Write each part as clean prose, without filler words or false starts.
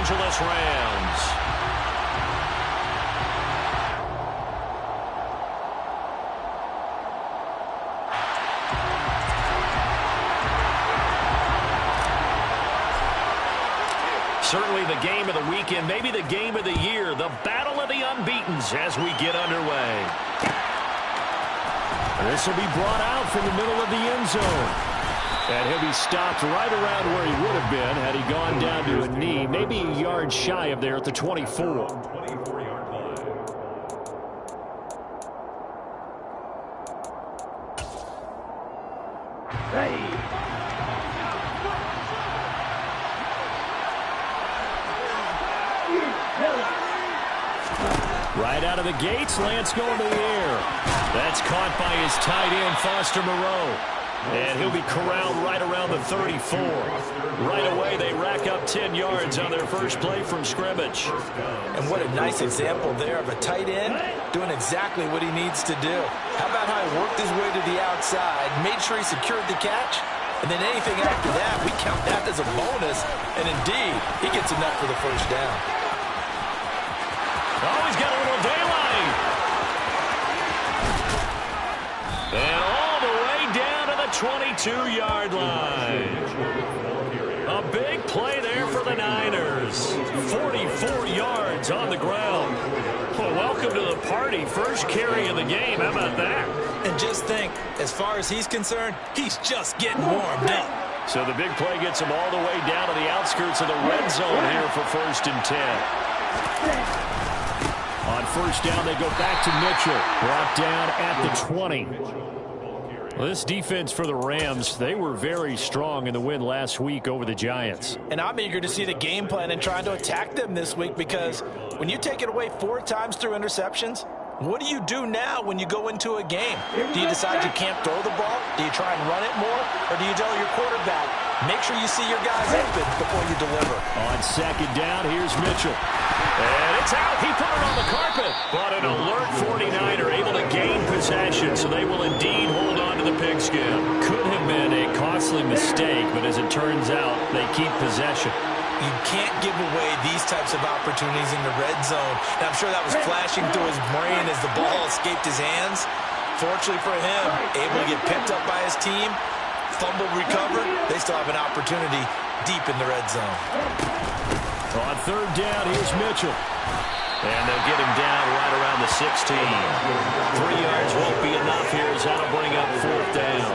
Angeles Rams. Certainly the game of the weekend, maybe the game of the year, the battle of the unbeatens as we get underway. This will be brought out from the middle of the end zone. And he'll be stopped right around where he would have been had he gone down to a knee, maybe a yard shy of there at the 24. Right out of the gates, Lance going to the air. That's caught by his tight end, Foster Moreau. And he'll be corralled right around the 34. Right away, they rack up 10 yards on their first play from scrimmage. And what a nice example there of a tight end doing exactly what he needs to do. How about how he worked his way to the outside, made sure he secured the catch, and then anything after that, we count that as a bonus. And indeed, he gets enough for the first down. Oh, he's got a little daylight. And all the way down to the 22-yard line. A big play there for the Niners. 44 yards on the ground. Well, welcome to the party. First carry of the game. How about that? And just think, as far as he's concerned, he's just getting warmed up. So the big play gets him all the way down to the outskirts of the red zone here for 1st and 10. On first down, they go back to Mitchell. Brought down at the 20. Well, this defense for the Rams, they were very strong in the win last week over the Giants. And I'm eager to see the game plan and trying to attack them this week, because when you take it away 4 times through interceptions, what do you do now when you go into a game? Do you decide you can't throw the ball? Do you try and run it more? Or do you tell your quarterback, make sure you see your guys open before you deliver? On second down, here's Mitchell. And it's out. He put it on the carpet. But an alert 49er able to gain possession, so they will indeed hold on to the pigskin. Could have been a costly mistake, but as it turns out, they keep possession. You can't give away these types of opportunities in the red zone. And I'm sure that was flashing through his brain as the ball escaped his hands. Fortunately for him, able to get picked up by his team, fumble recovered. They still have an opportunity deep in the red zone. On third down, here's Mitchell. And they'll get him down right around the 16. 3 yards won't be enough here as that'll bring up 4th down.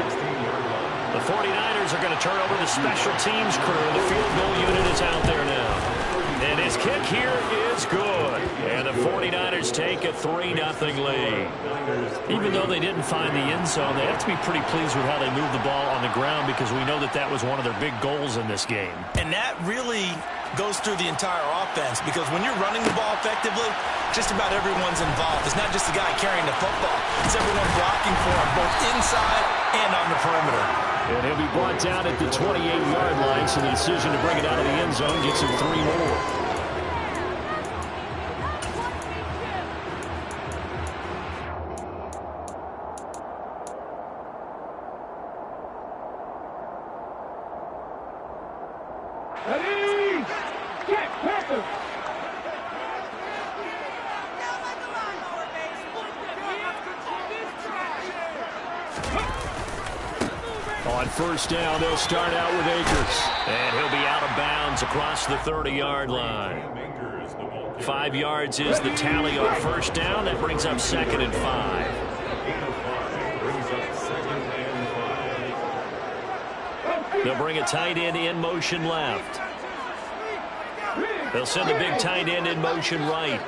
The 49ers are going to turn over the special teams crew. The field goal unit is out there now. And his kick here is good. And the 49ers take a 3-0 lead. Even though they didn't find the end zone, they have to be pretty pleased with how they moved the ball on the ground, because we know that that was one of their big goals in this game. And that really goes through the entire offense, because when you're running the ball effectively, just about everyone's involved. It's not just the guy carrying the football. It's everyone blocking for him, both inside and on the perimeter. And he'll be brought down at the 28-yard line, so the decision to bring it out of the end zone gets him 3 more. On first down, they'll start out with Akers. And he'll be out of bounds across the 30-yard line. 5 yards is the tally on first down. That brings up 2nd and 5. They'll bring a tight end in motion left. They'll send a big tight end in motion right.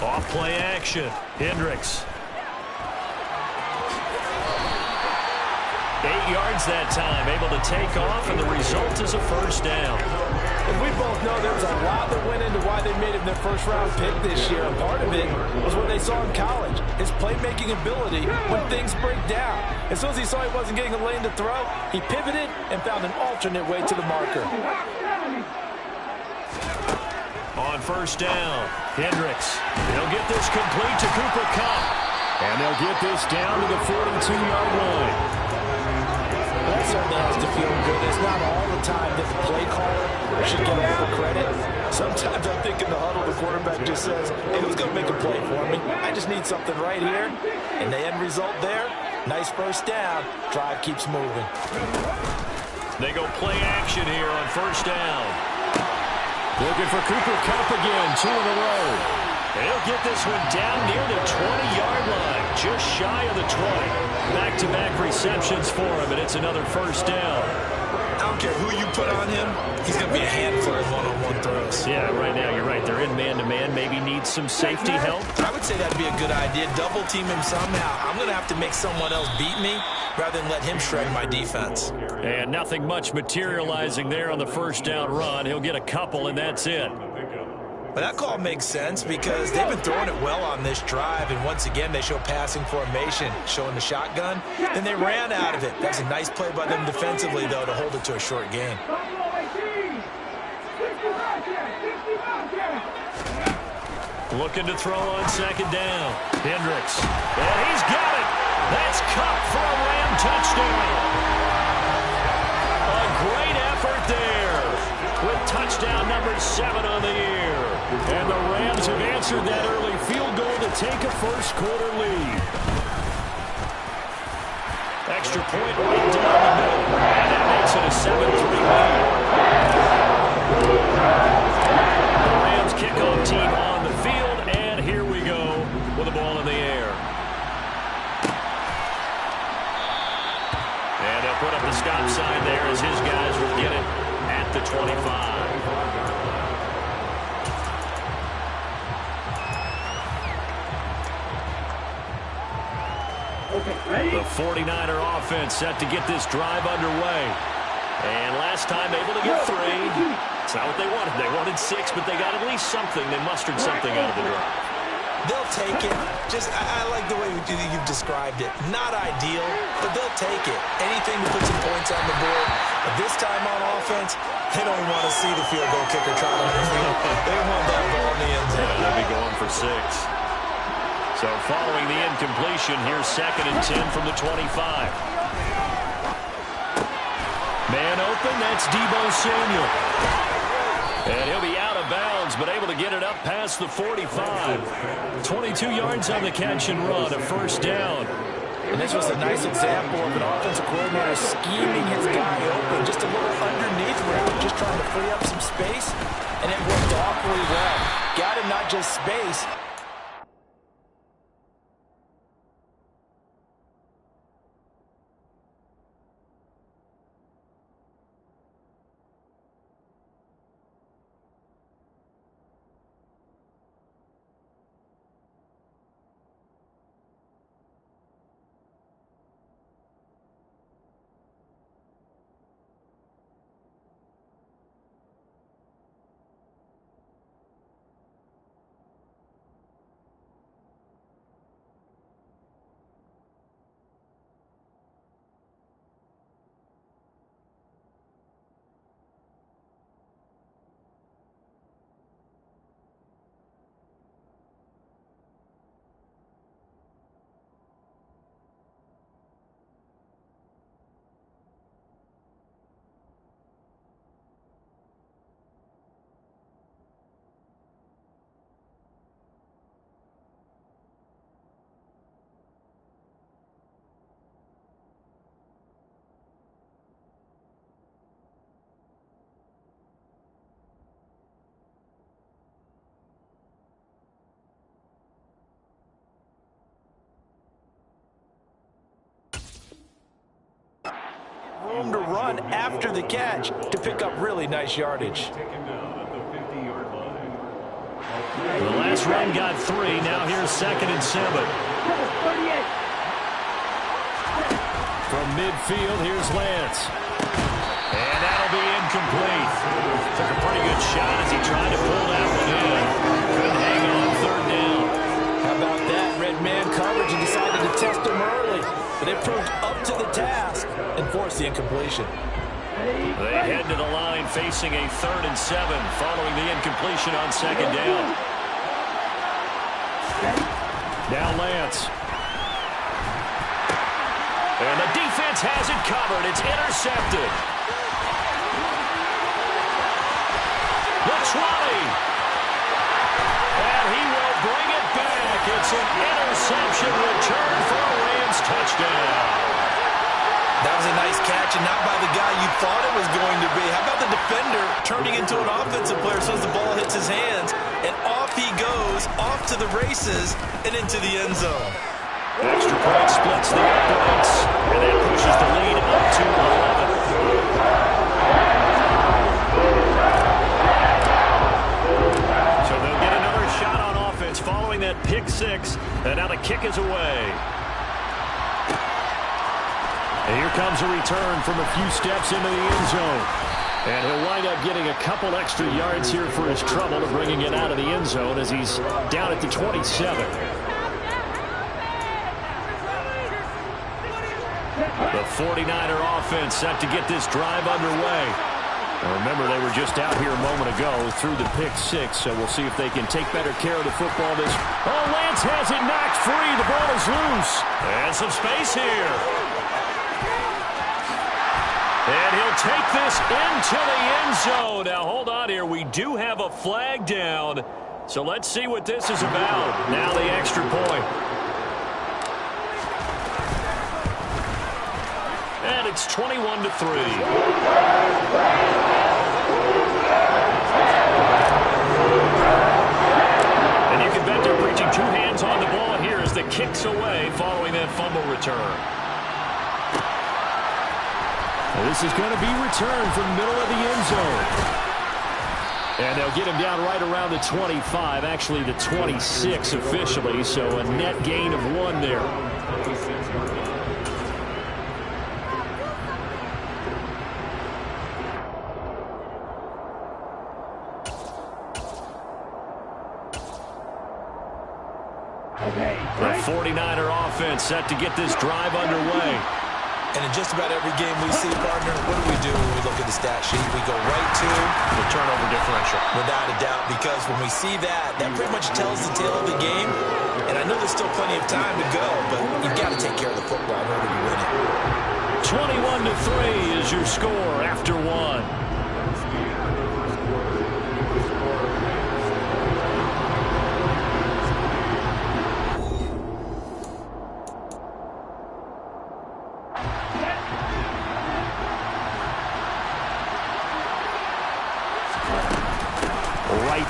Off play action. Hendricks. 8 yards that time, able to take off, and the result is a first down. And we both know there was a lot that went into why they made him their first-round pick this year. And part of it was what they saw in college, his playmaking ability when things break down. As soon as he saw he wasn't getting a lane to throw, he pivoted and found an alternate way to the marker. On first down, Hendricks. They'll get this complete to Cooper Kupp. And they'll get this down to the 42-yard line. That certainly has to feel good it's not all the time that the play caller should get all the credit. Sometimes I think in the huddle, the quarterback just says, hey, who's going to make a play for me? I just need something right here. And the end result there, nice first down. Drive keeps moving. They go play action here on first down. Looking for Cooper Kupp again, 2 in a row. He'll get this one down near the 20-yard line, just shy of the 20. Back-to-back receptions for him, and it's another first down. I don't care who you put on him, he's going to be a handful of one-on-one throws. Yeah, right now you're right. They're in man-to-man. Maybe needs some safety help. I would say that'd be a good idea. Double team him somehow. I'm going to have to make someone else beat me rather than let him shred my defense. And nothing much materializing there on the first down run. He'll get a couple, and that's it. But that call makes sense because they've been throwing it well on this drive, and once again they show passing formation, showing the shotgun. Then they ran out of it. That's a nice play by them defensively, though, to hold it to a short gain. Looking to throw on second down. Hendricks. And he's got it. That's Kupp for a Ram touchdown. A great effort there with touchdown number 7 on the year. And the Rams have answered that early field goal to take a first-quarter lead. Extra point right down the middle. And that makes it a 7-3 lead. The Rams kickoff team on the field, and here we go with the ball in the air. And they'll put up the stop sign there as his guys will get it at the 25. The 49er offense set to get this drive underway. And last time able to get 3. It's not what they wanted. They wanted 6, but they got at least something. They mustered something out of the drive. They'll take it. I like the way you've described it. Not ideal, but they'll take it. Anything to put some points on the board. But this time on offense, they don't want to see the field goal kicker try on the field. They want that ball in the end zone. Yeah, they'll be going for 6. So following the incompletion, here's 2nd and 10 from the 25. Man open, that's Deebo Samuel. And he'll be out of bounds, but able to get it up past the 45. 22 yards on the catch and run, a first down. And this was a nice example of an offensive coordinator scheming his guy open, just a little underneath route, just trying to free up some space, and it worked awfully well. Got him not just space. Room to run after the catch to pick up really nice yardage. The last run got 3. Now here's 2nd and 7. From midfield, here's Lance. And that'll be incomplete. Took a pretty good shot as he tried to pull that one in. Couldn't hang on 3rd down. How about that? Red man coverage and decided to test him early. But it proved up to the task and forced the incompletion. They head to the line facing a 3rd and 7 following the incompletion on 2nd down. Now Lance. And the defense has it covered. It's intercepted. 20. And he will bring it back. It's an interception return for a Rams touchdown. That was a nice catch, and not by the guy you thought it was going to be. How about the defender turning into an offensive player as soon as the ball hits his hands, and off he goes, off to the races, and into the end zone. Extra point splits the uprights, and that pushes the lead up to 11. So they'll get another shot on offense following that pick six, and now the kick is away. And here comes a return from a few steps into the end zone. And he'll wind up getting a couple extra yards here for his trouble to bringing it out of the end zone as he's down at the 27. The 49er offense set to get this drive underway. Now remember, they were just out here a moment ago through the pick six, so we'll see if they can take better care of the football. Oh, Lance has it knocked free. The ball is loose. And some space here. And he'll take this into the end zone. Now, hold on here. We do have a flag down. So let's see what this is about. Now the extra point. And it's 21-3. And you can bet they're preaching two hands on the ball here as the kick's away following that fumble return. This is going to be returned from the middle of the end zone. And they'll get him down right around the 25, actually the 26 officially, so a net gain of 1 there. The 49er offense set to get this drive underway. And in just about every game we see, partner, what do when we look at the stat sheet? We go right to the turnover differential. Without a doubt, because when we see that, that pretty much tells the tale of the game. And I know there's still plenty of time to go, but you've got to take care of the football in order to win it. 21-3 is your score after 1.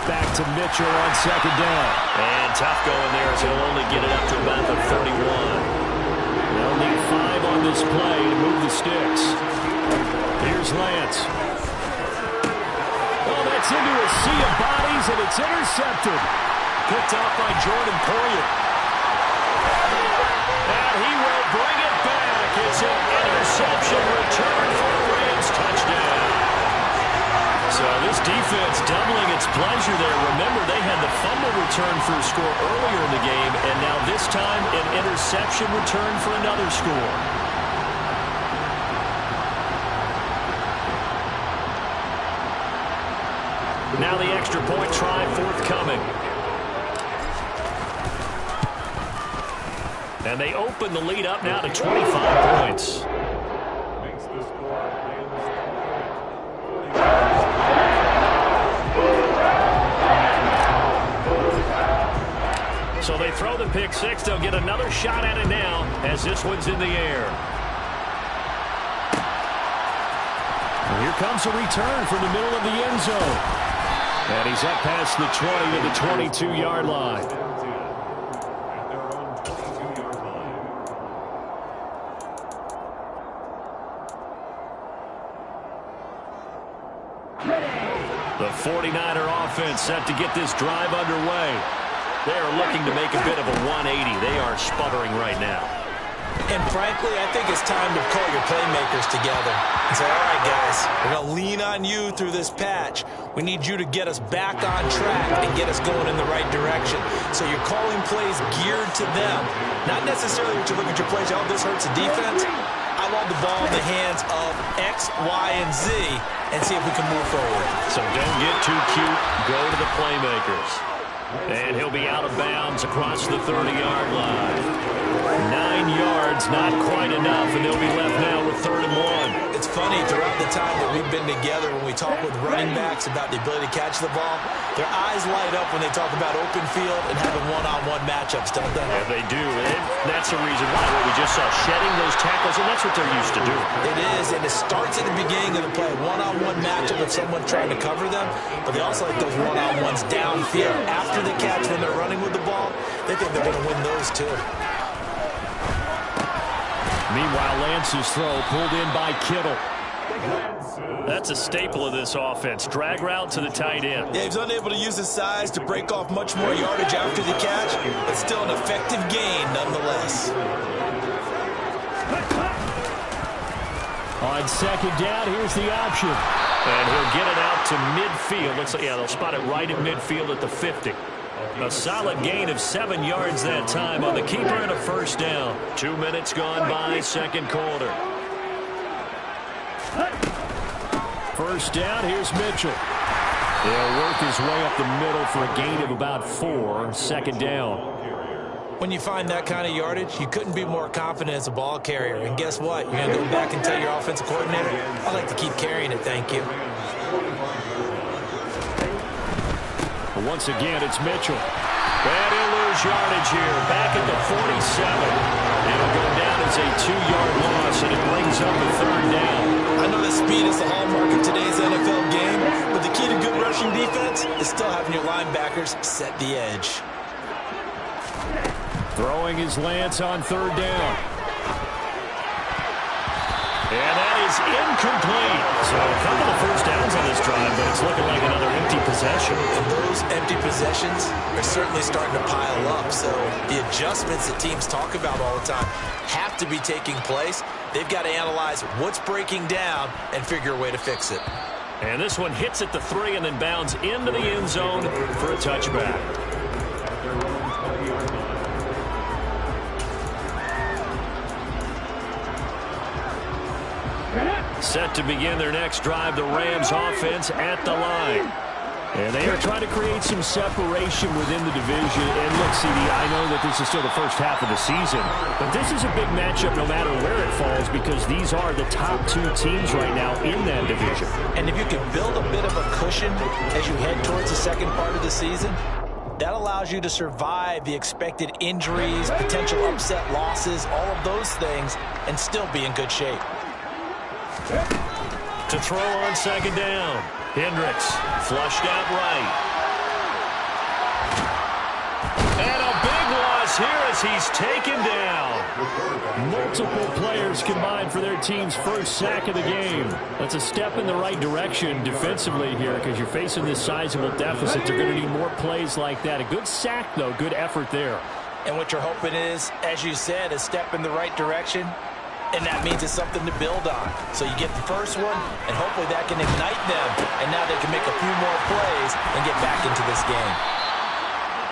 Back to Mitchell on second down. And tough going there as he'll only get it up to about the 31. They'll need 5 on this play to move the sticks. Here's Lance. Oh, that's into a sea of bodies, and it's intercepted. Picked off by Jordan Poyer. And he will bring it back. It's an interception return for a Rams touchdown. So this defense doubling its pleasure there. Remember, they had the fumble return for a score earlier in the game, and now this time an interception return for another score. Now the extra point try forthcoming. And they open the lead up now to 25 points. So they throw the pick six. They'll get another shot at it now as this one's in the air. And here comes a return from the middle of the end zone. And he's up past the 20 to the 22-yard line. The 49er offense set to get this drive underway. They are looking to make a bit of a 180. They are sputtering right now. And frankly, I think it's time to call your playmakers together and say, all right, guys, we're going to lean on you through this patch. We need you to get us back on track and get us going in the right direction. So you're calling plays geared to them. Not necessarily what you look at your plays, oh, this hurts the defense. I want the ball in the hands of X, Y, and Z and see if we can move forward. So don't get too cute. Go to the playmakers. And he'll be out of bounds across the 30-yard line. 9 yards, not quite enough, and they'll be left now with 3rd and 1. It's funny, throughout the time that we've been together, when we talk with running backs about the ability to catch the ball, their eyes light up when they talk about open field and having one-on-one matchups, don't they? Yeah, they do, and that's the reason why. What we just saw, shedding those tackles, and that's what they're used to doing. It is, and it starts at the beginning of the play. One-on-one matchup with someone trying to cover them, but they also like those one-on-ones downfield. After the catch, when they're running with the ball, they think they're going to win those too. Meanwhile, Lance's throw pulled in by Kittle. That's a staple of this offense. Drag route to the tight end. Yeah, he's unable to use his size to break off much more yardage after the catch, but still an effective gain nonetheless. On second down, here's the option. And he'll get it out to midfield. Looks like, yeah, they'll spot it right at midfield at the 50. A solid gain of 7 yards that time on the keeper and a first down. 2 minutes gone by, second quarter. First down, here's Mitchell. He'll work his way up the middle for a gain of about 4. Second down. When you find that kind of yardage, you couldn't be more confident as a ball carrier. And guess what? You're going to go back and tell your offensive coordinator, I'd like to keep carrying it, thank you. Once again, it's Mitchell. And he'll lose yardage here. Back at the 47. It'll go down as a 2-yard loss, and it brings up a third down. I know that speed is the hallmark of today's NFL game, but the key to good rushing defense is still having your linebackers set the edge. Throwing his Lance on third down. And that is incomplete. So a couple of first downs on this drive, but it's looking like another empty possession. And those empty possessions are certainly starting to pile up. So the adjustments that teams talk about all the time have to be taking place. They've got to analyze what's breaking down and figure a way to fix it. And this one hits at the 3 and then bounds into the end zone for a touchback. Set to begin their next drive, the Rams offense at the line. And they are trying to create some separation within the division. And look, CD, I know that this is still the first half of the season, but this is a big matchup no matter where it falls because these are the top 2 teams right now in that division. And if you can build a bit of a cushion as you head towards the second part of the season, that allows you to survive the expected injuries, potential upset losses, all of those things, and still be in good shape. To throw on second down. Hendricks flushed out right. And a big loss here as he's taken down. Multiple players combined for their team's first sack of the game. That's a step in the right direction defensively here because you're facing this sizable deficit. They're going to need more plays like that. A good sack, though. Good effort there. And what you're hoping is, as you said, a step in the right direction. And that means it's something to build on. So you get the first one, and hopefully that can ignite them. And now they can make a few more plays and get back into this game.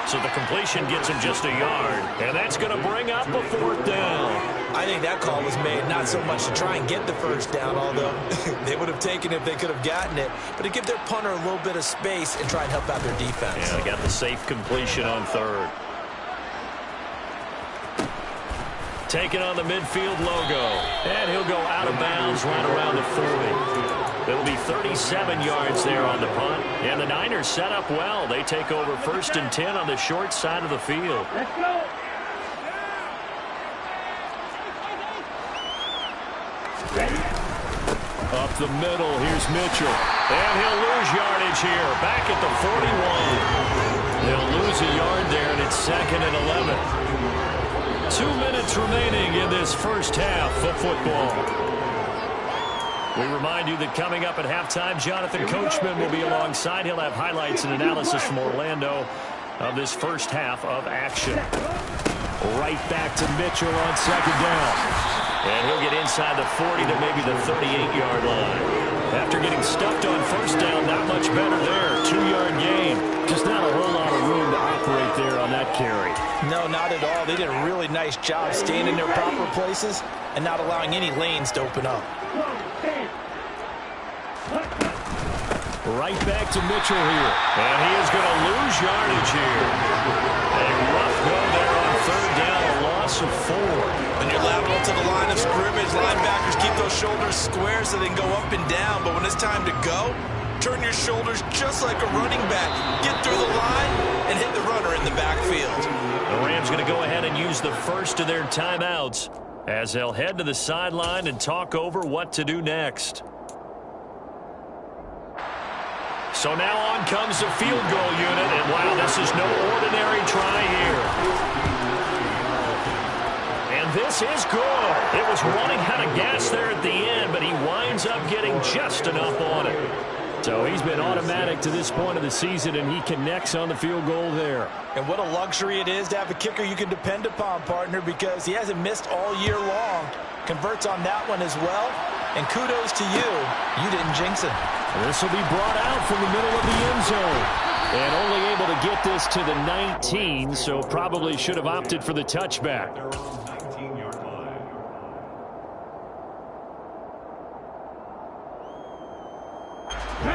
So the completion gets him just a yard. And that's going to bring up a 4th down. I think that call was made not so much to try and get the first down, although they would have taken it if they could have gotten it, but to give their punter a little bit of space and try and help out their defense. Yeah, they got the safe completion on 3rd. Taking on the midfield logo. And he'll go out of bounds right around the 40. It'll be 37 yards there on the punt. And the Niners set up well. They take over 1st and 10 on the short side of the field. Let's go. Up the middle, here's Mitchell. And he'll lose yardage here. Back at the 41. They'll lose a yard there, and it's 2nd and 11. 2 minutes remaining in this first half of football. We remind you that coming up at halftime, Jonathan Coachman will be alongside. He'll have highlights and analysis from Orlando of this first half of action. Right back to Mitchell on second down. And he'll get inside the 40 to maybe the 38-yard line. After getting stuffed on first down, not much better there. 2-yard gain. Just not a whole lot of room to operate there on that carry. No, not at all. They did a really nice job staying in their proper places and not allowing any lanes to open up. Right back to Mitchell here. And he is going to lose yardage here. A rough go there on 3rd down, a loss of 4. When you lateral to the line of scrimmage. Linebackers keep those shoulders square so they can go up and down. But when it's time to go, turn your shoulders just like a running back. Get through the line and hit the runner in the backfield. The Rams going to go ahead and use the first of their timeouts as they'll head to the sideline and talk over what to do next. So now on comes the field goal unit, and wow, this is no ordinary try here. And this is good. It was running out of gas there at the end, but he winds up getting just enough on it. So he's been automatic to this point of the season, and he connects on the field goal there. And what a luxury it is to have a kicker you can depend upon, partner, because he hasn't missed all year long. Converts on that one as well. And kudos to you. You didn't jinx it. This will be brought out from the middle of the end zone. And only able to get this to the 19, so probably should have opted for the touchback.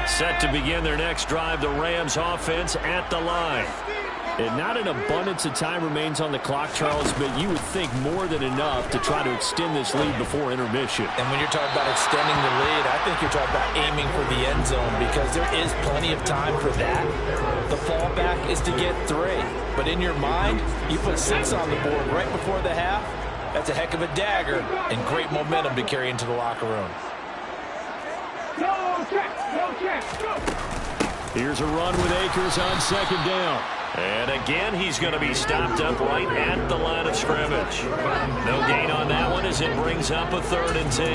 Set to begin their next drive, the Rams offense at the line. And not an abundance of time remains on the clock, Charles, but you would think more than enough to try to extend this lead before intermission. And when you're talking about extending the lead, I think you're talking about aiming for the end zone because there is plenty of time for that. The fallback is to get 3. But in your mind, you put 6 on the board right before the half. That's a heck of a dagger and great momentum to carry into the locker room. Here's a run with Akers on second down. And again, he's going to be stopped up right at the line of scrimmage. No gain on that one as it brings up a 3rd and 10.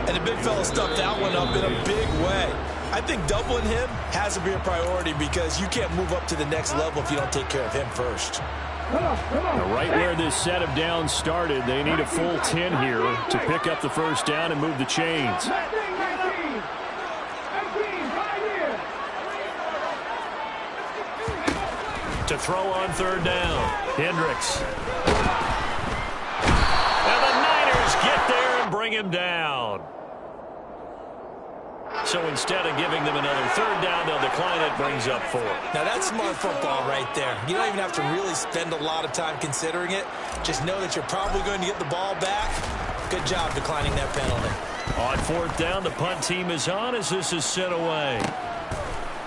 And the big fella stuffed that one up in a big way. I think doubling him has to be a priority because you can't move up to the next level if you don't take care of him first. Now, right where this set of downs started, they need a full 10 here to pick up the first down and move the chains. To throw on 3rd down, Hendricks. And the Niners get there and bring him down. So instead of giving them another 3rd down, they'll decline it, brings up 4. Now that's smart football right there. You don't even have to really spend a lot of time considering it. Just know that you're probably going to get the ball back. Good job declining that penalty. On 4th down, the punt team is on as this is sent away.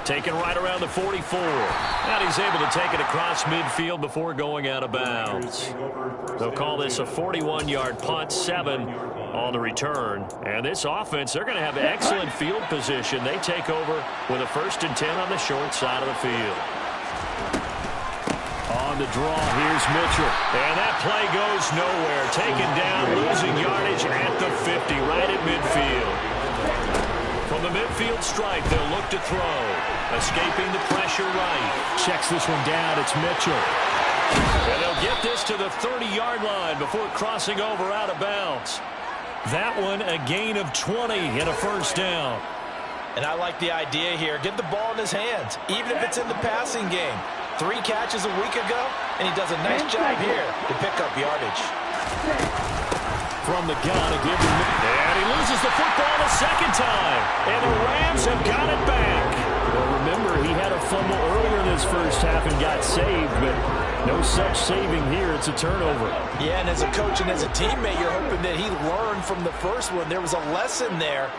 Taken right around the 44. And he's able to take it across midfield before going out of bounds. They'll call this a 41-yard punt, 7 on the return. And this offense, they're going to have excellent field position. They take over with a 1st and 10 on the short side of the field. On the draw, here's Mitchell. And that play goes nowhere. Taken down, losing yardage at the 50, right at midfield. From the midfield stripe, they'll look to throw. Escaping the pressure right. Checks this one down. It's Mitchell. And they'll get this to the 30-yard line before crossing over out of bounds. That one a gain of 20 and a 1st down. And I like the idea here. Get the ball in his hands, even if it's in the passing game. 3 catches a week ago, and he does a nice job here to pick up yardage. From the gun, a give him, and he loses the football a 2nd time. And the Rams have got it back. Well, remember, he had a fumble earlier in this first half and got saved, but no such saving here. It's a turnover. Yeah, and as a coach and as a teammate, you're hoping that he learned from the first one. There was a lesson there,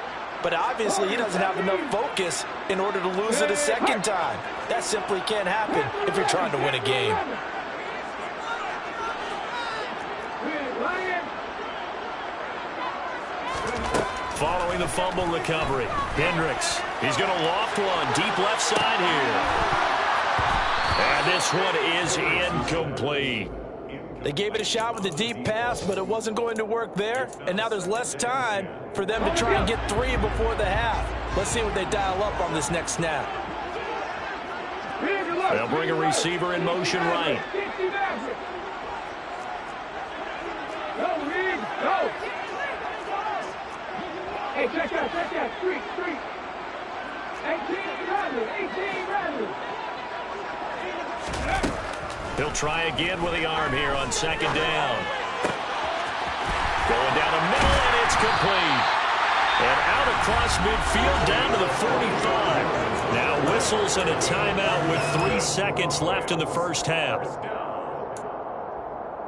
but obviously he doesn't have enough focus in order to lose it a 2nd time. That simply can't happen if you're trying to win a game. Following the fumble recovery, Hendricks. He's going to loft one deep left side here. And this one is incomplete. They gave it a shot with a deep pass, but it wasn't going to work there. And now there's less time for them to try and get 3 before the half. Let's see what they dial up on this next snap. They'll bring a receiver in motion right. Go. Hey, check that. Street. 18 Radley. He'll try again with the arm here on 2nd down. Going down the middle, and it's complete. And out across midfield down to the 45. Now whistles and a timeout with 3 seconds left in the first half.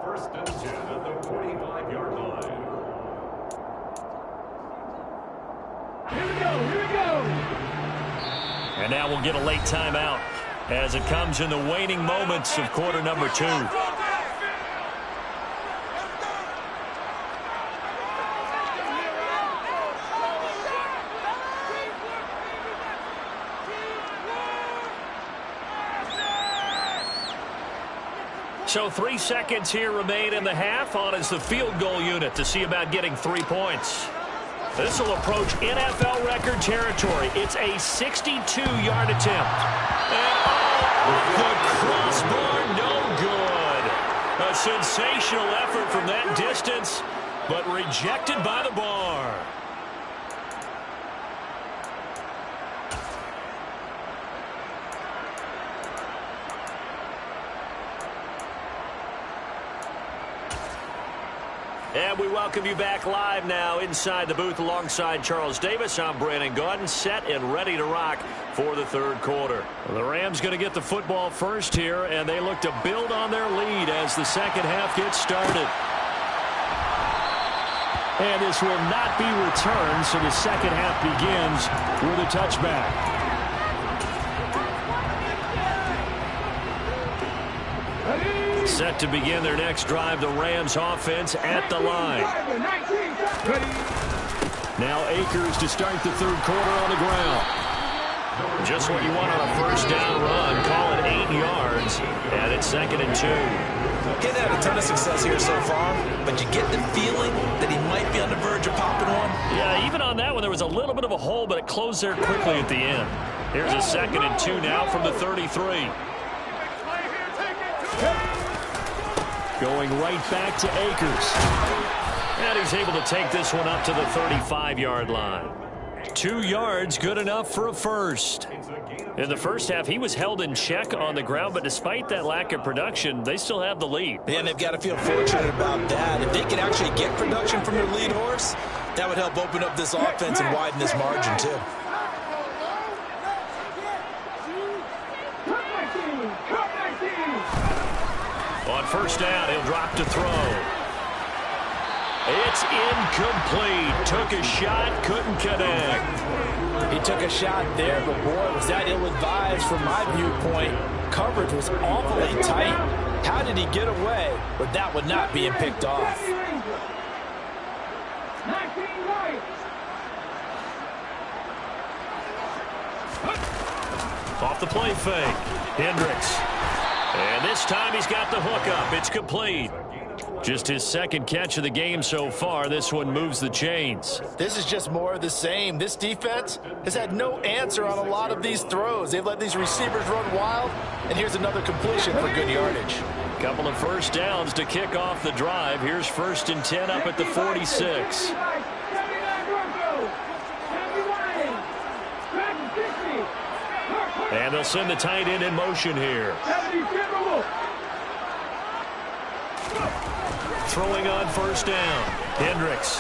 1st and 10 at the 45-yard And now we'll get a late timeout as it comes in the waning moments of quarter number 2. So 3 seconds here remain in the half. On is the field goal unit to see about getting 3 points. This will approach NFL record territory. It's a 62-yard attempt. And the crossbar, no good. A sensational effort from that distance, but rejected by the bar. And we welcome you back live now inside the booth alongside Charles Davis. I'm Brandon Gaudin, set and ready to rock for the third quarter. Well, the Rams going to get the football first here, and they look to build on their lead as the second half gets started. And this will not be returned, so the second half begins with a touchback. Set to begin their next drive, the Rams offense at the line. Now Akers to start the third quarter on the ground. Just what you want on a first down run. Call it 8 yards, and it's 2nd and 2. He's had a ton of success here so far, but you get the feeling that he might be on the verge of popping one. Yeah, even on that one, there was a little bit of a hole, but it closed there quickly at the end. Here's a 2nd and 2 now from the 33. Going right back to Akers. And he's able to take this one up to the 35-yard line. 2 yards, good enough for a first. In the first half, he was held in check on the ground, but despite that lack of production, they still have the lead. And they've got to feel fortunate about that. If they can actually get production from their lead horse, that would help open up this offense and widen this margin, too. On first down, he'll drop to throw. It's incomplete. Took a shot, couldn't connect. He took a shot there, but boy, was that ill-advised from my viewpoint. Coverage was awfully tight. How did he get away with that one not being picked off? Off the play fake. Hendricks. And this time he's got the hook up. It's complete. Just his second catch of the game so far. This one moves the chains. This is just more of the same. This defense has had no answer on a lot of these throws. They've let these receivers run wild. And here's another completion for good yardage. Couple of first downs to kick off the drive. Here's 1st and 10 up at the 46. And they'll send the tight end in motion here. Throwing on first down. Hendricks.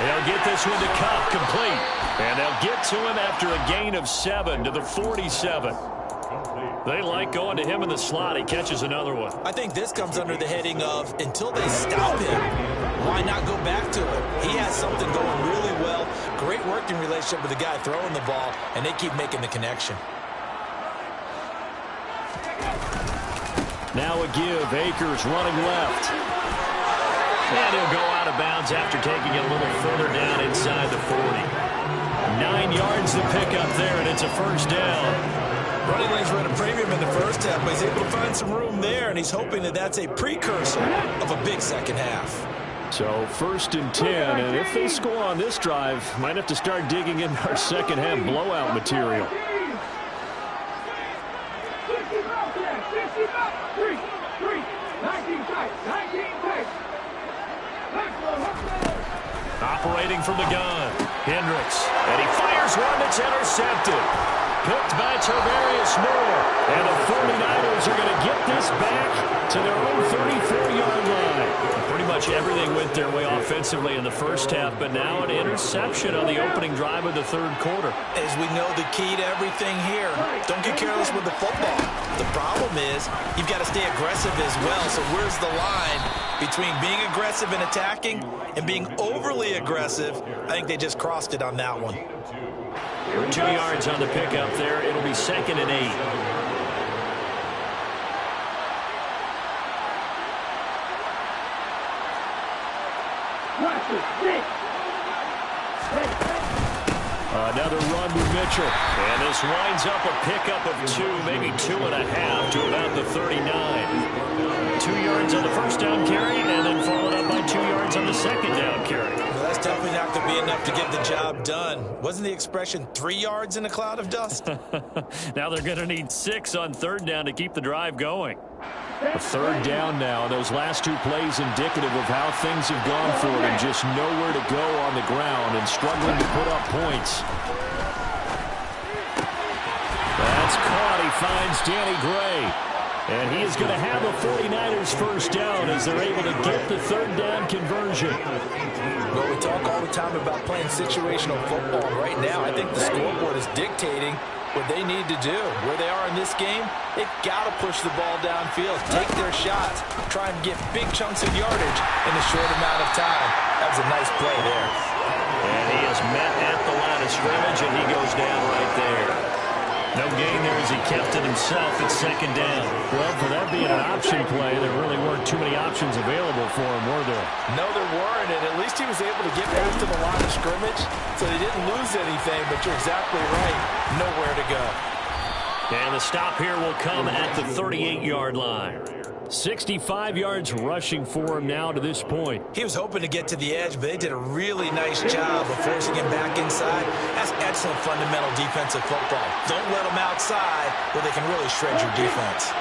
They'll get this one to Cup, complete. And they'll get to him after a gain of 7 to the 47. They like going to him in the slot. He catches another one. I think this comes under the heading of until they stop him, why not go back to him? He has something going really well. Great working relationship with the guy throwing the ball, and they keep making the connection. Now a give. Akers running left. And he'll go out of bounds after taking it a little further down inside the 40. 9 yards to pick up there, and it's a first down. Running lanes were at a premium in the first half, but he's able to find some room there, and he's hoping that that's a precursor of a big second half. So 1st and 10, and if they score on this drive, might have to start digging in our second half blowout material. Operating from the gun, Hendricks, and he fires one that's intercepted. picked by Tarvarius Moore. And the 49ers are going to get this back to their own 34-yard line. Pretty much everything went their way offensively in the first half, but now an interception on the opening drive of the third quarter. As we know, the key to everything here, don't get careless with the football. The problem is you've got to stay aggressive as well. So where's the line between being aggressive and attacking and being overly aggressive? I think they just crossed it on that one. 2 yards on the pickup there. It'll be 2nd and 8. Another run with Mitchell. And this winds up a pickup of 2, maybe 2.5 to about the 39. 2 yards on the first down carry, and then followed up by 2 yards on the second down carry. Well, that's definitely not going to be enough to get the job done. Wasn't the expression 3 yards in a cloud of dust? Now they're going to need 6 on third down to keep the drive going. A third down now. Those last 2 plays indicative of how things have gone for them. Just nowhere to go on the ground and struggling to put up points. That's caught. He finds Danny Gray. And he is going to have a 49ers first down as they're able to get the third down conversion. Well, we talk all the time about playing situational football. Right now, I think the scoreboard is dictating what they need to do. Where they are in this game, they've got to push the ball downfield, take their shots, try and get big chunks of yardage in a short amount of time. That was a nice play there. And he is met at the line of scrimmage, and he goes down right there. No gain there as he kept it himself at second down. Well, for that being an option play, there really weren't too many options available for him, were there? No, there weren't, and at least he was able to get back to the line of scrimmage, so he didn't lose anything, but you're exactly right. Nowhere to go. And the stop here will come at the 38-yard line. 65 yards rushing for him now to this point. He was hoping to get to the edge, but they did a really nice job of forcing him back inside. That's excellent fundamental defensive football. Don't let them outside where they can really shred your defense.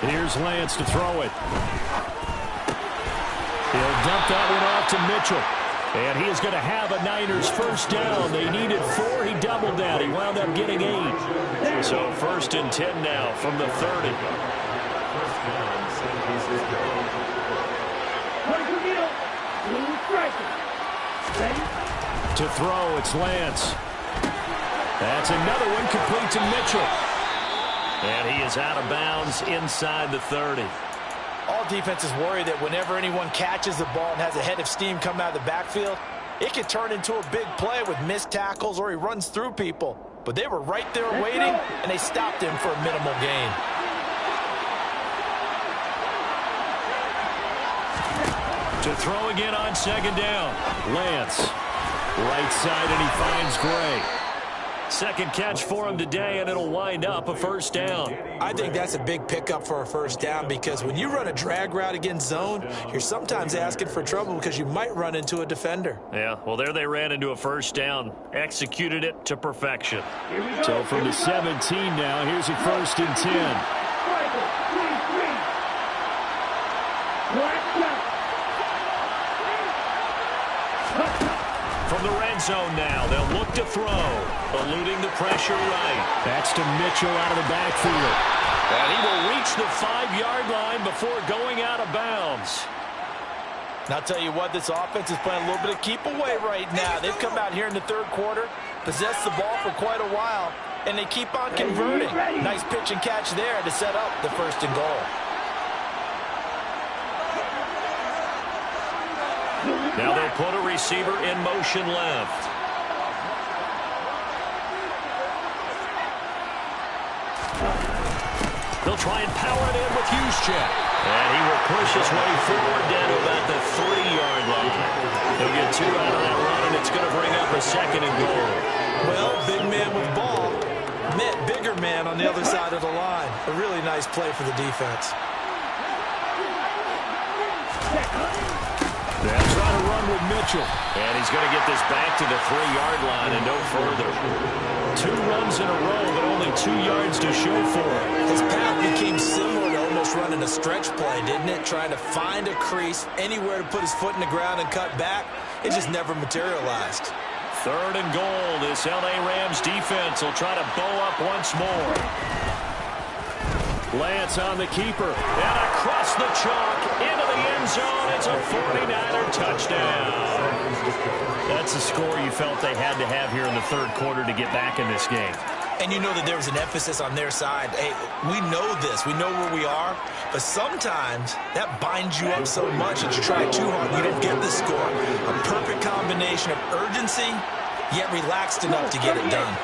Here's Lance to throw it. He'll dump that one off to Mitchell. And he is going to have a Niners first down. They needed 4. He doubled that. He wound up getting 8. So 1st and 10 now from the 30. To throw, it's Lance. That's another one complete to Mitchell. And he is out of bounds inside the 30. All defenses worry that whenever anyone catches the ball and has a head of steam come out of the backfield, it can turn into a big play with missed tackles or he runs through people. But they were right there waiting, and they stopped him for a minimal gain. To throw again on second down. Lance. Right side, and he finds Gray. Second catch for him today, and it'll wind up a first down. I think that's a big pickup for a first down because when you run a drag route against zone, you're sometimes asking for trouble because you might run into a defender. Yeah, well, there they ran into a first down. Executed it to perfection. So from the 17 now, here's a 1st and 10. From the red zone now, they'll look to throw. Eluding the pressure right. That's to Mitchell out of the backfield. And he will reach the 5-yard line before going out of bounds. And I'll tell you what, this offense is playing a little bit of keep away right now. They've come out here in the third quarter, possessed the ball for quite a while, and they keep on converting. Nice pitch and catch there to set up the 1st and goal. Now they'll put a receiver in motion left. They'll try and power it in with Juszczyk. And he will push his way forward down to about the 3-yard line. He'll get 2 out of that run, and it's going to bring up a 2nd and goal. Well, big man with ball met bigger man on the other side of the line. A really nice play for the defense. They'll try to run with Mitchell. And he's going to get this back to the 3-yard line and no further. 2 runs in a row, but only 2 yards to show for it. His path became similar to almost running a stretch play, didn't it? Trying to find a crease, anywhere to put his foot in the ground and cut back. It just never materialized. 3rd and goal. This L.A. Rams defense will try to bow up once more. Lance on the keeper. And across the chalk into the end zone. It's a 49er touchdown. That's a score you felt they had to have here in the 3rd quarter to get back in this game. And you know that there was an emphasis on their side. Hey, we know this. We know where we are. But sometimes that binds you up so much that you try too hard and you don't get the score. A perfect combination of urgency, yet relaxed enough to get it done.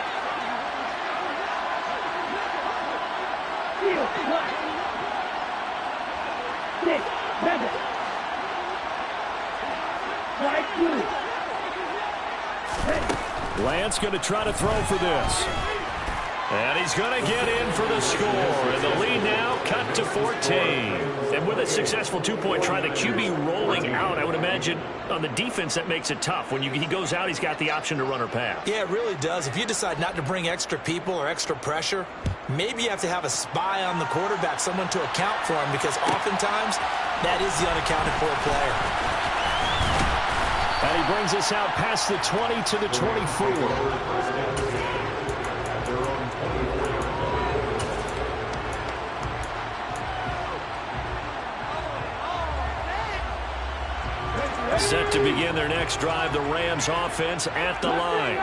Lance going to try to throw for this. And he's going to get in for the score. And the lead now cut to 14. And with a successful 2-point try, the QB rolling out, I would imagine on the defense that makes it tough. When he goes out, he's got the option to run or pass. Yeah, it really does. If you decide not to bring extra people or extra pressure, maybe you have to have a spy on the quarterback, someone to account for him, because oftentimes that is the unaccounted for player. And he brings us out past the 20 to the 24. Set to begin their next drive, the Rams offense at the line.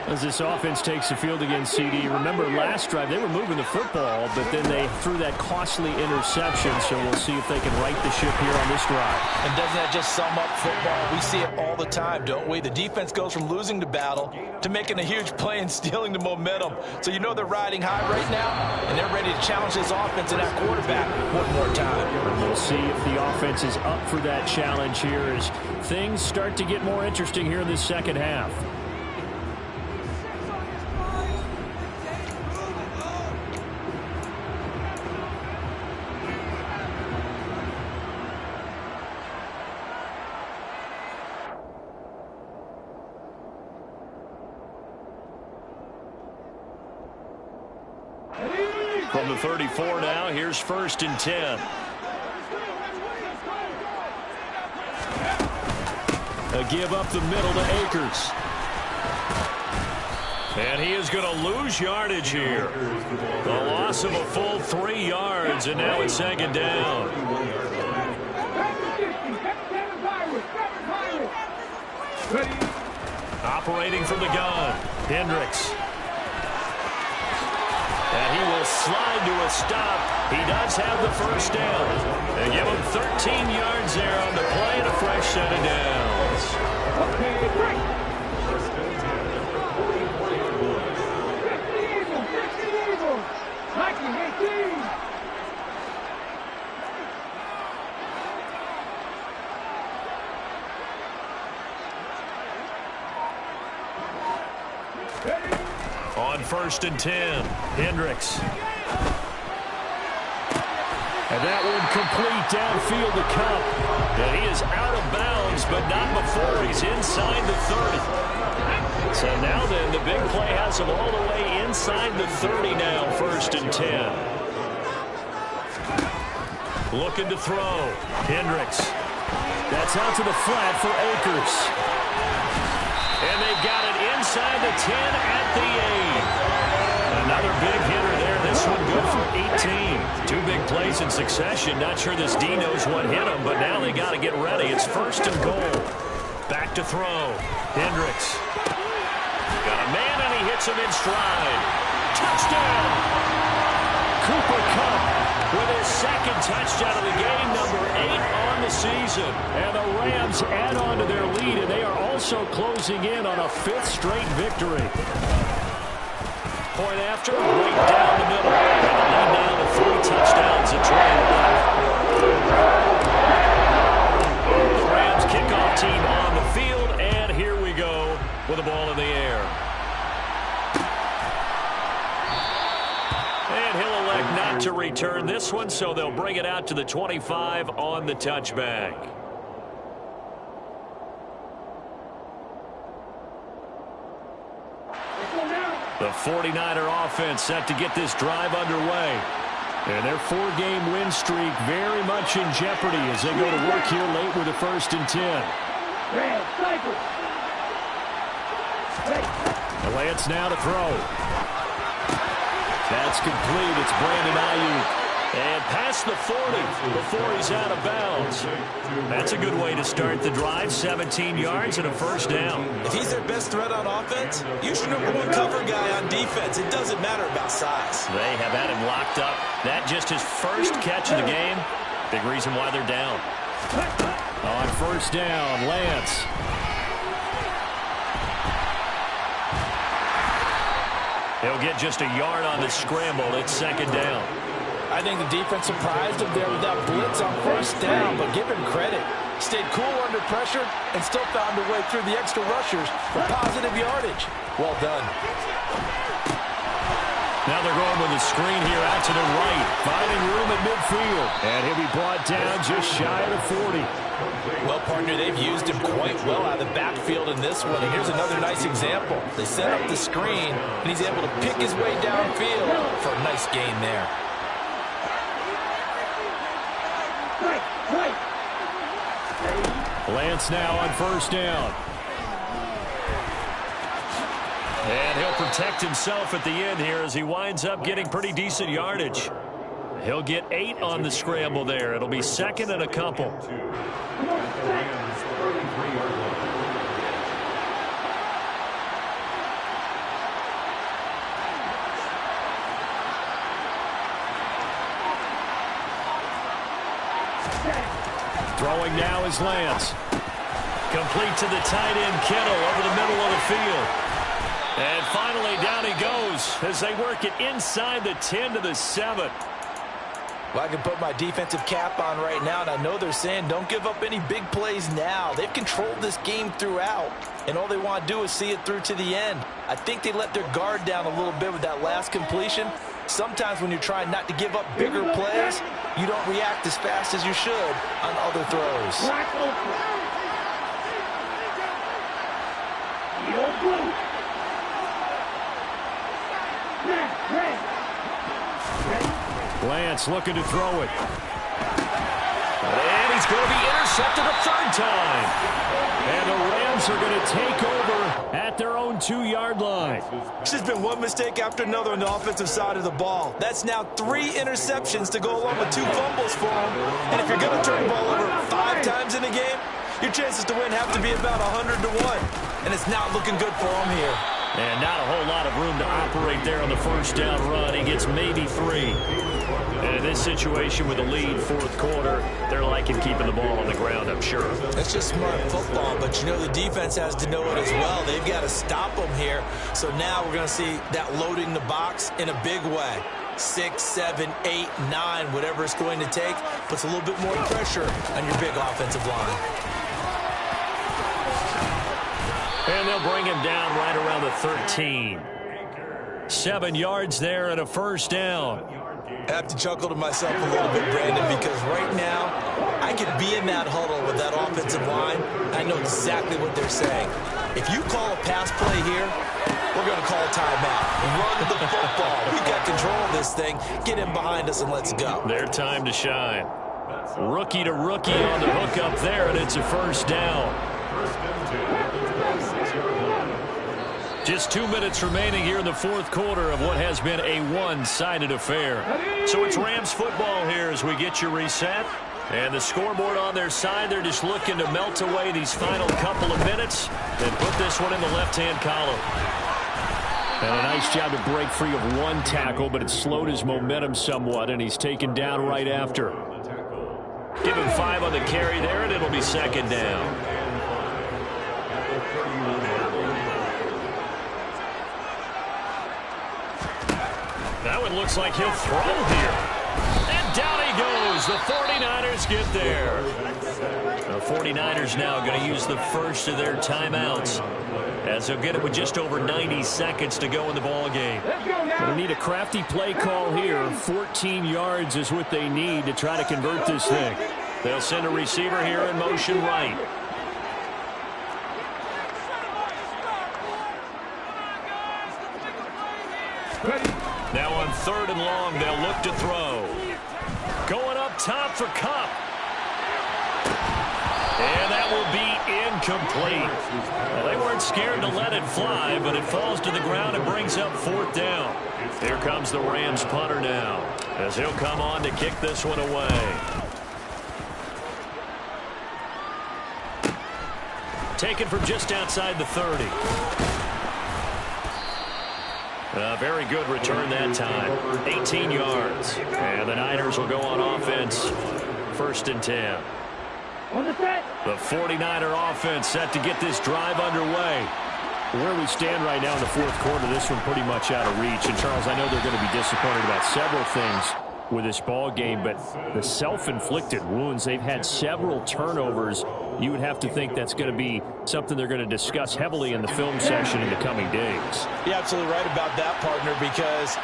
As this offense takes the field against CD, remember last drive they were moving the football, but then they threw that costly interception, so we'll see if they can right the ship here on this drive. And doesn't that just sum up football? We see it all the time, don't we? The defense goes from losing the battle to making a huge play and stealing the momentum. So you know they're riding high right now, and they're ready to challenge this offense and that quarterback one more time. We'll see if the offense is up for that challenge here as things start to get more interesting here in this second half. From the 34 now, here's 1st and 10. A give up the middle to Akers. And he is going to lose yardage here. The loss of a full 3 yards, and now it's 2nd down. Operating from the gun, Hendricks. And he will slide to a stop. He does have the 1st down. They give him 13 yards there on the play and a fresh set of downs. Okay, break. 50 Eagles. Nike 18. On 1st and 10, Hendricks. And that one complete downfield to Cup. And he is out of bounds, but not before he's inside the 30. So now then, the big play has him all the way inside the 30 now, 1st and 10. Looking to throw. Hendricks. That's out to the flat for Akers. And they've got it inside the 10 at the 8. Another big hitter there. This one good for 18. 2 big plays in succession. Not sure this D knows what hit him, but now they got to get ready. It's 1st and goal. Back to throw. Hendricks. Got a man, and he hits him in stride. Touchdown! Cooper Kupp with his 2nd touchdown of the game, number 8 on the season. And the Rams add on to their lead, and they are also closing in on a 5th straight victory. Point after, right down the middle. And the lead now to 3 touchdowns at 12. The Rams kickoff team on the field, and here we go with the ball in the air. And he'll elect not to return this one, so they'll bring it out to the 25 on the touchback. The 49er offense set to get this drive underway. And their 4-game win streak very much in jeopardy as they go to work here late with a 1st and 10. Lance now to throw. That's complete. It's Brandon Ayuk. And past the 40 before he's out of bounds. That's a good way to start the drive. 17 yards and a 1st down. If he's their best threat on offense, use your #1 cover guy on defense. It doesn't matter about size. They have had him locked up. That just his first catch of the game. Big reason why they're down. On 1st down, Lance. He'll get just a yard on the scramble. It's 2nd down. I think the defense surprised him there with that blitz on 1st down, but give him credit. Stayed cool under pressure and still found a way through the extra rushers for positive yardage. Well done. Now they're going with a screen here out to the right, finding room at midfield. And he'll be brought down just shy of the 40. Well, partner, they've used him quite well out of the backfield in this one. And here's another nice example. They set up the screen, and he's able to pick his way downfield for a nice gain there. Lance now on 1st down. And he'll protect himself at the end here as he winds up getting pretty decent yardage. He'll get 8 on the scramble there. It'll be 2nd and a couple. Throwing now is Lance. Complete to the tight end, Kittle, over the middle of the field. And finally, down he goes as they work it inside the 10 to the 7. Well, I can put my defensive cap on right now, and I know they're saying don't give up any big plays now. They've controlled this game throughout, and all they want to do is see it through to the end. I think they let their guard down a little bit with that last completion. Sometimes when you're trying not to give up bigger plays, you don't react as fast as you should on other throws. Lance looking to throw it. And he's going to be intercepted a 3rd time. And the Rams are going to take over at their own 2-yard line. It's just been one mistake after another on the offensive side of the ball. That's now 3 interceptions to go along with 2 fumbles for him. And if you're going to turn the ball over 5 times in a game, your chances to win have to be about 100 to 1. And it's not looking good for him here. And not a whole lot of room to operate there on the 1st down run. He gets maybe 3. And in this situation with a lead 4th quarter, they're liking keeping the ball on the ground, I'm sure. That's just smart football, but you know the defense has to know it as well. They've got to stop them here. So now we're going to see that loading the box in a big way. 6, 7, 8, 9, whatever it's going to take, puts a little bit more pressure on your big offensive line. And they'll bring him down right around the 13. 7 yards there and a 1st down. I have to chuckle to myself a little bit, Brandon, because right now I could be in that huddle with that offensive line. I know exactly what they're saying. If you call a pass play here, we're going to call a timeout. Run the football. We've got control of this thing. Get in behind us and let's go. Their time to shine. Rookie to rookie on the hook up there, and it's a 1st down. Just 2 minutes remaining here in the 4th quarter of what has been a one-sided affair. So it's Rams football here as we get you reset. And the scoreboard on their side, they're just looking to melt away these final couple of minutes and put this one in the left-hand column. And a nice job to break free of 1 tackle, but it slowed his momentum somewhat, and he's taken down right after. Give him 5 on the carry there, and it'll be 2nd down. Now it looks like he'll throw here. And down he goes. The 49ers get there. The 49ers now going to use the first of their timeouts, as they'll get it with just over 90 seconds to go in the ball game. They need a crafty play call here. 14 yards is what they need to try to convert this thing. They'll send a receiver here in motion right. Ready. Now on 3rd and long, they'll look to throw. Going up top for Cup. And that will be incomplete. Well, they weren't scared to let it fly, but it falls to the ground and brings up 4th down. Here comes the Rams punter now, as he'll come on to kick this one away. Taken from just outside the 30. A very good return that time. 18 yards. And the Niners will go on offense. 1st and 10. The 49er offense set to get this drive underway. Where we stand right now in the 4th quarter, this one pretty much out of reach. And, Charles, I know they're going to be disappointed about several things with this ball game, but the self-inflicted wounds, they've had several turnovers. You would have to think that's going to be something they're going to discuss heavily in the film session in the coming days. You're absolutely right about that, partner, because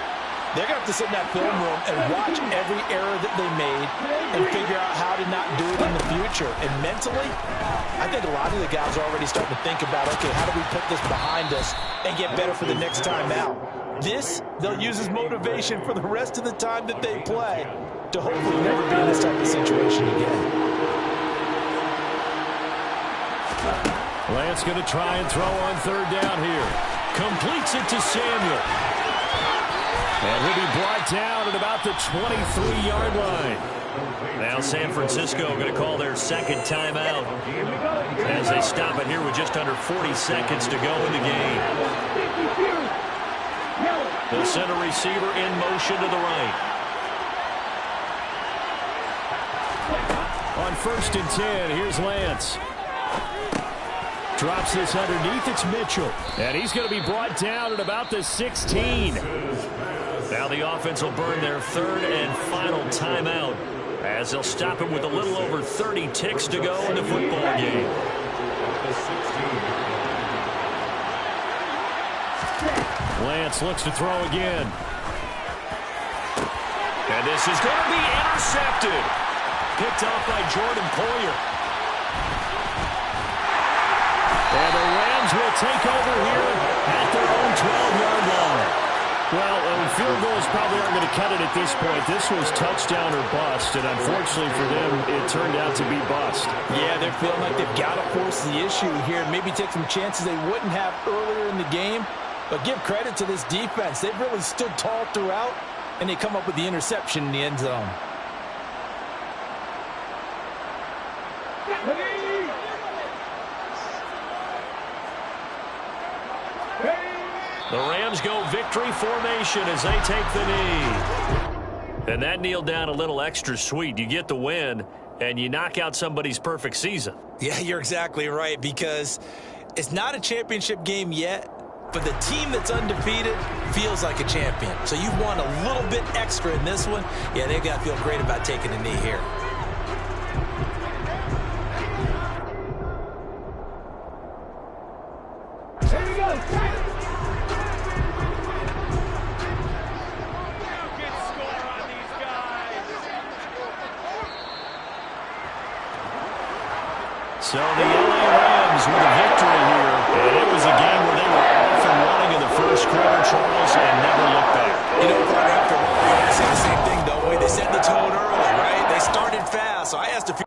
they're going to have to sit in that film room and watch every error that they made and figure out how to not do it in the future. And mentally, I think a lot of the guys are already starting to think about, okay, how do we put this behind us and get better for the next time out? This, they'll use as motivation for the rest of the time that they play to hopefully never be in this type of situation again. Lance going to try and throw on 3rd down here. Completes it to Samuel. And he'll be brought down at about the 23-yard line. Now San Francisco going to call their 2nd timeout as they stop it here with just under 40 seconds to go in the game. The center receiver in motion to the right. On 1st and 10, here's Lance. Drops this underneath. It's Mitchell. And he's going to be brought down at about the 16. Now the offense will burn their 3rd and final timeout as they'll stop him with a little over 30 ticks to go in the football game. Lance looks to throw again. And this is going to be intercepted. Picked off by Jordan Poyer. And the Rams will take over here at their own 12-yard line. Well, field goals probably aren't going to cut it at this point. This was touchdown or bust, and unfortunately for them, it turned out to be bust. Yeah, they're feeling like they've got to force the issue here, maybe take some chances they wouldn't have earlier in the game. But give credit to this defense. They've really stood tall throughout, and they come up with the interception in the end zone. The Rams go victory formation as they take the knee. And that kneel down a little extra sweet. You get the win, and you knock out somebody's perfect season. Yeah, you're exactly right, because it's not a championship game yet, but the team that's undefeated feels like a champion. So you've won a little bit extra in this one. Yeah, they've got to feel great about taking a knee here. Here we go. So the LA Rams with a victory here. And it was a game where they were off and running in the 1st quarter, Charles, and never looked back. You know, after a while, I say the same thing, don't we? They set the tone early, right? They started fast, so I asked a few.